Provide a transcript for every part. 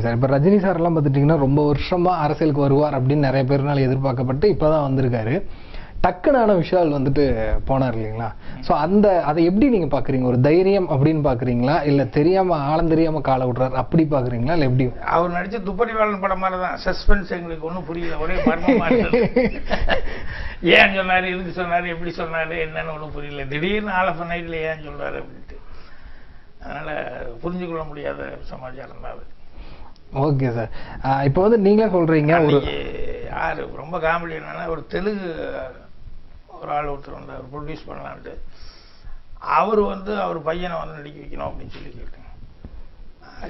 Sir. இப்போ Rajini sir எல்லாம் பார்த்துட்டீங்கன்னா ரொம்ப வருஷமா அரசியலுக்கு வருவார் அப்படின்னு நிறைய பேர்னால எதிர்பார்க்கப்பட்டு இப்பதான் வந்திருக்காரு. டக்குனான விஷால் வந்துட்டு போனார் இல்லைங்களா? ஸோ அதை எப்படி நீங்க பாக்குறீங்க? ஒரு தைரியம் அப்படின்னு பாக்குறீங்களா, இல்ல தெரியாம ஆழம் தெரியாம காலை விடுறாரு அப்படி பாக்குறீங்களா, இல்ல எப்படி? அவர் நடிச்ச துப்பறிவாளன் படம் மாதிரிதான். சஸ்பென்ஸ் எங்களுக்கு ஒன்றும் புரியல, ஒரே மர்மமா இருந்தது. ஏன் சொன்னாரு, எதுக்கு சொன்னாரு, எப்படி சொன்னாரு, என்னன்னு ஒன்றும் புரியல. திடீர்னு ஆல் ஆஃப் நைட்ல ஏன் சொல்றாரு அப்படின்ட்டு, அதனால புரிஞ்சுக்கொள்ள முடியாத சமாச்சாரம் தான் அது. Okay sir. இப்போ வந்து நீங்களே சொல்றீங்க யாரு ரொம்ப காமெடி என்னன்னா, ஒரு தெலுங்கு ஒரு ஆள் ஒருத்தர் வந்து அவர் ப்ரொடியூஸ் பண்ணலான்ட்டு அவர் வந்து அவர் பையனை வந்து நடிக்க வைக்கணும் அப்படின்னு சொல்லி கேட்டேன்.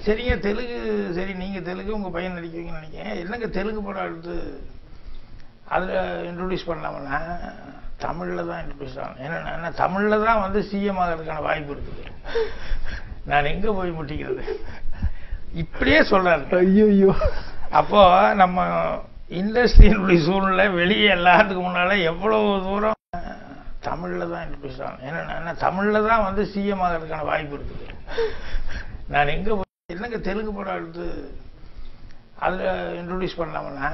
சரிங்க தெலுங்கு, சரி நீங்க தெலுங்கு உங்க பையன் நடிக்க வைக்கணும்னு நினைக்கிறேன், என்னங்க தெலுங்கு படம் எடுத்து அதில் இன்ட்ரடியூஸ் பண்ணலாம்னா தமிழில் தான் இன்ட்ரடியூஸ் ஆகணும். ஏன்னா தமிழில் தான் வந்து சிஎம் ஆகிறதுக்கான வாய்ப்பு இருக்குது, நான் எங்கே போய் முட்டிக்கிறது இப்படியே சொல்றாரு. ஐயோ, அப்போ நம்ம இண்டஸ்ட்ரியினுடைய சூழ்நிலை வெளியே எல்லாத்துக்கும் முன்னால எவ்வளவு தூரம் தமிழில் தான் இன்ட்ரடியூஸ் ஆகணும். ஏன்னா தமிழில் தான் வந்து சிஎம் ஆகிறதுக்கான வாய்ப்பு இருக்குது, நான் எங்கே போய் என்னங்க தெலுங்கு படம் எடுத்து அதில் இன்ட்ரடியூஸ் பண்ணலாம்னா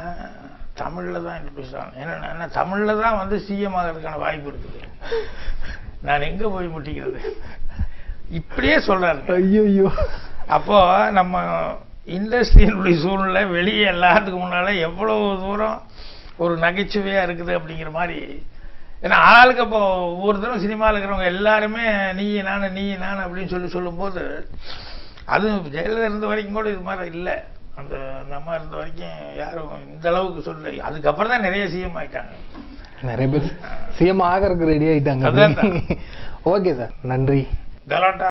தமிழில் தான் இன்ட்ரடியூஸ் ஆகணும். ஏன்னா தமிழில் தான் வந்து சிஎம் ஆகிறதுக்கான வாய்ப்பு இருக்குது, நான் எங்கே போய் முட்டிக்கிறது இப்படியே சொல்றாரு. ஐயோ, அப்போ நம்ம இண்டஸ்ட்ரியினுடைய சூழ்நிலை வெளியே எல்லாத்துக்கும் முன்னால எவ்வளவு தூரம் ஒரு நகைச்சுவையா இருக்குது அப்படிங்கிற மாதிரி. ஏன்னா ஆளுக்கு அப்போ ஒவ்வொரு தரம் சினிமாவில் இருக்கிறவங்க எல்லாருமே நீ நான் அப்படின்னு சொல்லும்போது, அதுவும் ஜெயலலிதா இருந்த வரைக்கும் கூட இது மாதிரி இல்லை, அந்த அம்மா இருந்த வரைக்கும் யாரும் இந்த அளவுக்கு சொல்லலை. அதுக்கப்புறம் தான் நிறைய சிஎம் ஆயிட்டாங்க, நிறைய பேர் சிஎம் ஆகிறதுக்கு ரெடி ஆயிட்டாங்க. ஓகே சார், நன்றி. கலாட்டா.